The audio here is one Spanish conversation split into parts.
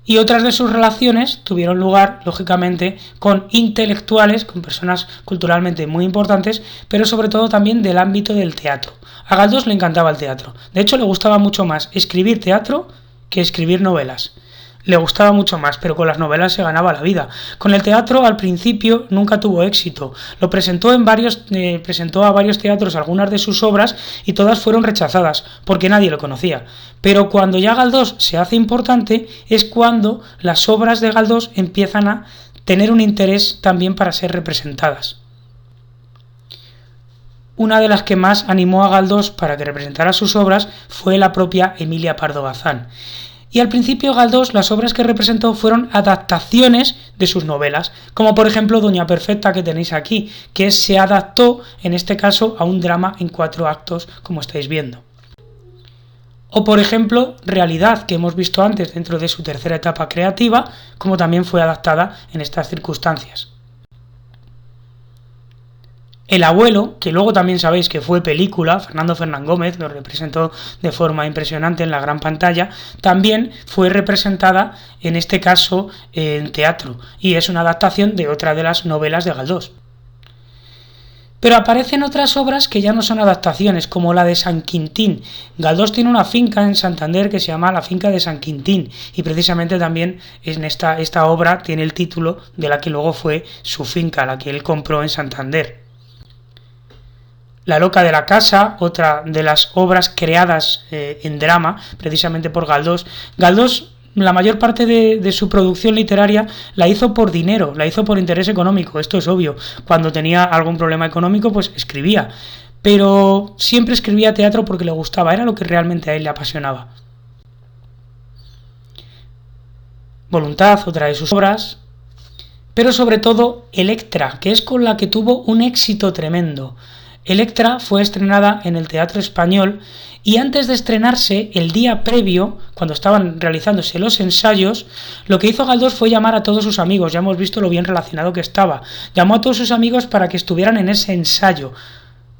Y otras de sus relaciones tuvieron lugar, lógicamente, con intelectuales, con personas culturalmente muy importantes, pero sobre todo también del ámbito del teatro. A Galdós le encantaba el teatro. De hecho, le gustaba mucho más escribir teatro que escribir novelas. Le gustaba mucho más, pero con las novelas se ganaba la vida. Con el teatro al principio nunca tuvo éxito. Lo presentó presentó a varios teatros algunas de sus obras y todas fueron rechazadas porque nadie lo conocía. Pero cuando ya Galdós se hace importante es cuando las obras de Galdós empiezan a tener un interés también para ser representadas. Una de las que más animó a Galdós para que representara sus obras fue la propia Emilia Pardo Bazán. Y al principio Galdós las obras que representó fueron adaptaciones de sus novelas, como por ejemplo Doña Perfecta que tenéis aquí, que se adaptó en este caso a un drama en 4 actos, como estáis viendo. O por ejemplo Realidad, que hemos visto antes dentro de su tercera etapa creativa, como también fue adaptada en estas circunstancias. El abuelo, que luego también sabéis que fue película, Fernando Fernán Gómez lo representó de forma impresionante en la gran pantalla, también fue representada en este caso en teatro y es una adaptación de otra de las novelas de Galdós. Pero aparecen otras obras que ya no son adaptaciones, como la de San Quintín. Galdós tiene una finca en Santander que se llama la finca de San Quintín y precisamente también en esta obra tiene el título de la que luego fue su finca, la que él compró en Santander. La loca de la casa, otra de las obras creadas en drama, precisamente por Galdós. Galdós, la mayor parte de su producción literaria la hizo por dinero, la hizo por interés económico, esto es obvio. Cuando tenía algún problema económico, pues escribía. Pero siempre escribía teatro porque le gustaba, era lo que realmente a él le apasionaba. Voluntad, otra de sus obras. Pero sobre todo Electra, que es con la que tuvo un éxito tremendo. Electra fue estrenada en el Teatro Español y antes de estrenarse, el día previo, cuando estaban realizándose los ensayos, lo que hizo Galdós fue llamar a todos sus amigos, ya hemos visto lo bien relacionado que estaba, llamó a todos sus amigos para que estuvieran en ese ensayo.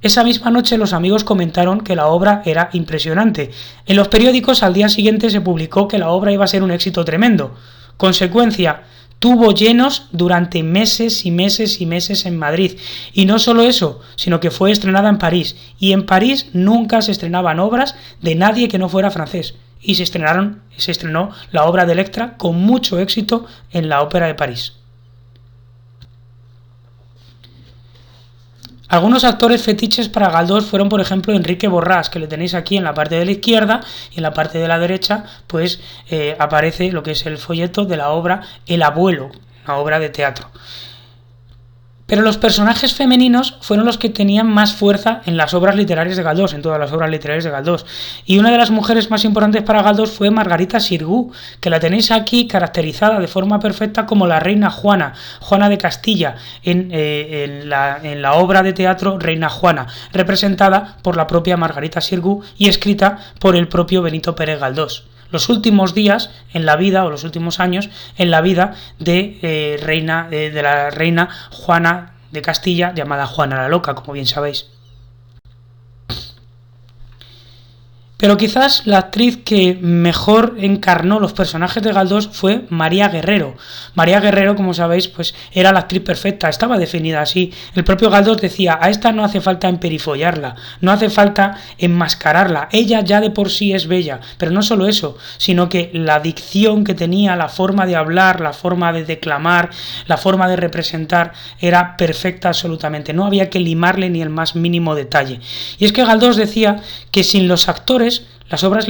Esa misma noche los amigos comentaron que la obra era impresionante. En los periódicos al día siguiente se publicó que la obra iba a ser un éxito tremendo. Consecuencia, tuvo llenos durante meses y meses y meses en Madrid. Y no solo eso, sino que fue estrenada en París. Y en París nunca se estrenaban obras de nadie que no fuera francés. Y se estrenó la obra de Electra con mucho éxito en la Ópera de París. Algunos actores fetiches para Galdós fueron, por ejemplo, Enrique Borrás, que le tenéis aquí en la parte de la izquierda, y en la parte de la derecha pues aparece lo que es el folleto de la obra El abuelo, una obra de teatro. Pero los personajes femeninos fueron los que tenían más fuerza en las obras literarias de Galdós, en todas las obras literarias de Galdós. Y una de las mujeres más importantes para Galdós fue Margarita Xirgu, que la tenéis aquí caracterizada de forma perfecta como la reina Juana, Juana de Castilla, en la obra de teatro Reina Juana, representada por la propia Margarita Xirgu y escrita por el propio Benito Pérez Galdós. Los últimos días en la vida, o los últimos años en la vida de la reina Juana de Castilla, llamada Juana la Loca, como bien sabéis. Pero quizás la actriz que mejor encarnó los personajes de Galdós fue María Guerrero. María Guerrero, como sabéis, pues era la actriz perfecta, estaba definida así. El propio Galdós decía, a esta no hace falta emperifollarla, no hace falta enmascararla, ella ya de por sí es bella. Pero no solo eso, sino que la dicción que tenía, la forma de hablar, la forma de declamar, la forma de representar, era perfecta absolutamente. No había que limarle ni el más mínimo detalle. Y es que Galdós decía que sin los actores las obras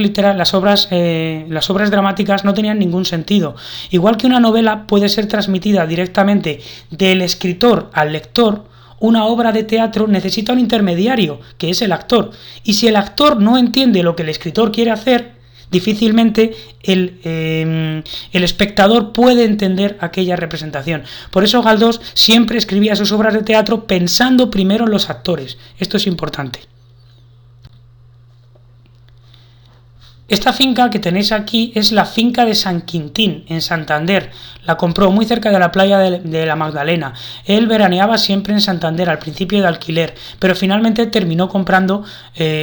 dramáticas no tenían ningún sentido. Igual que una novela puede ser transmitida directamente del escritor al lector, una obra de teatro necesita un intermediario, que es el actor. Y si el actor no entiende lo que el escritor quiere hacer, difícilmente el espectador puede entender aquella representación. Por eso Galdós siempre escribía sus obras de teatro pensando primero en los actores. Esto es importante. Esta finca que tenéis aquí es la finca de San Quintín, en Santander. La compró muy cerca de la playa de la Magdalena. Él veraneaba siempre en Santander, al principio de alquiler, pero finalmente terminó comprando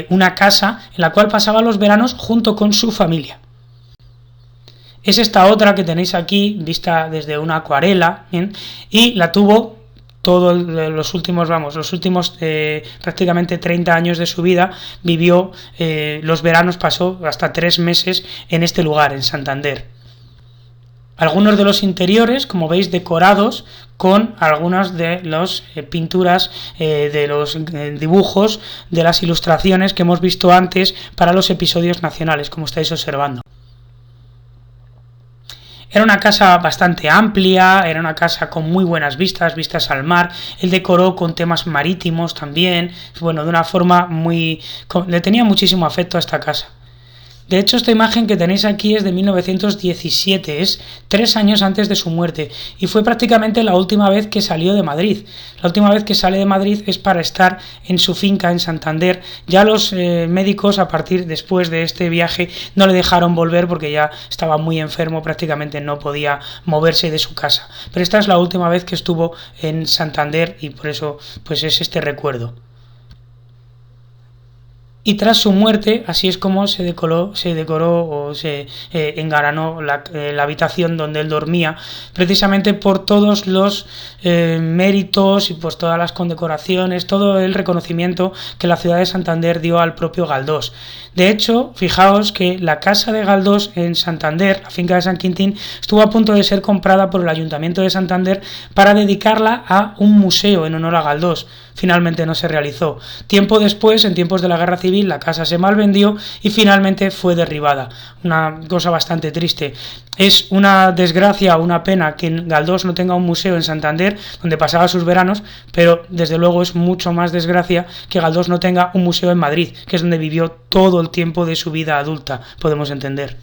una casa en la cual pasaba los veranos junto con su familia. es esta otra que tenéis aquí, vista desde una acuarela, ¿bien? Y la tuvo todos los últimos prácticamente 30 años de su vida, vivió, los veranos pasó hasta 3 meses en este lugar, en Santander. Algunos de los interiores, como veis, decorados con algunas de las pinturas, de los dibujos, de las ilustraciones que hemos visto antes para los episodios nacionales, como estáis observando. Era una casa bastante amplia, era una casa con muy buenas vistas al mar. Él decoró con temas marítimos también, bueno, de una forma le tenía muchísimo afecto a esta casa. De hecho, esta imagen que tenéis aquí es de 1917, es 3 años antes de su muerte, y fue prácticamente la última vez que salió de Madrid. La última vez que sale de Madrid es para estar en su finca en Santander. Ya los médicos, después de este viaje, no le dejaron volver porque ya estaba muy enfermo, prácticamente no podía moverse de su casa. Pero esta es la última vez que estuvo en Santander y por eso pues es este recuerdo. Y tras su muerte, así es como se decoró o se engalanó la habitación donde él dormía, precisamente por todos los méritos y pues todas las condecoraciones, todo el reconocimiento que la ciudad de Santander dio al propio Galdós. De hecho, fijaos que la casa de Galdós en Santander, la finca de San Quintín, estuvo a punto de ser comprada por el Ayuntamiento de Santander para dedicarla a un museo en honor a Galdós. Finalmente no se realizó. Tiempo después, en tiempos de la Guerra Civil, la casa se malvendió y finalmente fue derribada. Una cosa bastante triste. Es una desgracia, una pena que Galdós no tenga un museo en Santander donde pasaba sus veranos, pero desde luego es mucho más desgracia que Galdós no tenga un museo en Madrid, que es donde vivió todo el tiempo de su vida adulta, podemos entender.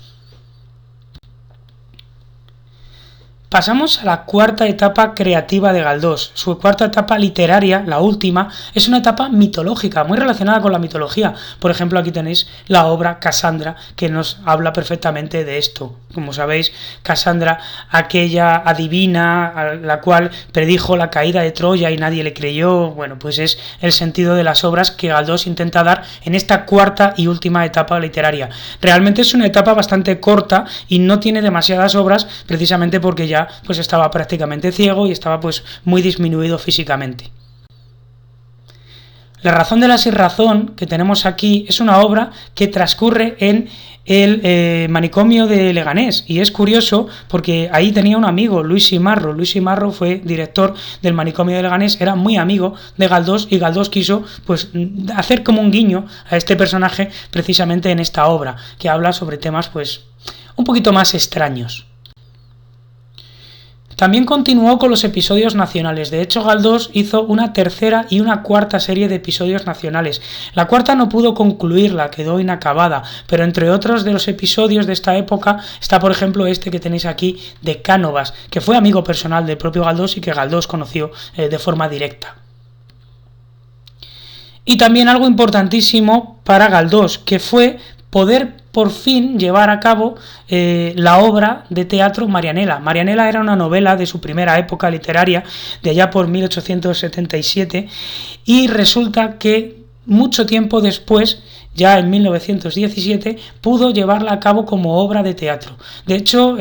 Pasamos a la cuarta etapa creativa de Galdós. Su cuarta etapa literaria, la última, es una etapa mitológica, muy relacionada con la mitología. Por ejemplo, aquí tenéis la obra Casandra, que nos habla perfectamente de esto. Como sabéis, Casandra, aquella adivina a la cual predijo la caída de Troya y nadie le creyó, bueno, pues es el sentido de las obras que Galdós intenta dar en esta cuarta y última etapa literaria. Realmente es una etapa bastante corta y no tiene demasiadas obras, precisamente porque ya pues estaba prácticamente ciego y estaba pues muy disminuido físicamente. La razón de la sinrazón que tenemos aquí es una obra que transcurre en el manicomio de Leganés, y es curioso porque ahí tenía un amigo, Luis Simarro. Luis Simarro fue director del manicomio de Leganés, era muy amigo de Galdós y Galdós quiso pues hacer como un guiño a este personaje precisamente en esta obra, que habla sobre temas pues un poquito más extraños. También continuó con los episodios nacionales. De hecho, Galdós hizo una tercera y una cuarta serie de episodios nacionales. La cuarta no pudo concluirla, quedó inacabada, pero entre otros de los episodios de esta época está, por ejemplo, este que tenéis aquí de Cánovas, que fue amigo personal del propio Galdós y que Galdós conoció de forma directa. Y también algo importantísimo para Galdós, que fue poder por fin llevar a cabo la obra de teatro Marianela. Marianela era una novela de su primera época literaria, de allá por 1877, y resulta que mucho tiempo después, ya en 1917, pudo llevarla a cabo como obra de teatro. De hecho,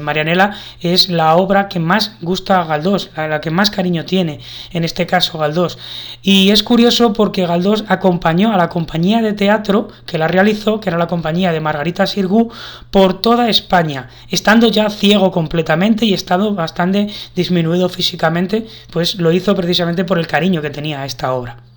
Marianela es la obra que más gusta a Galdós, a la que más cariño tiene, en este caso Galdós. Y es curioso porque Galdós acompañó a la compañía de teatro que la realizó, que era la compañía de Margarita Xirgu, por toda España, estando ya ciego completamente y estando bastante disminuido físicamente, pues lo hizo precisamente por el cariño que tenía a esta obra.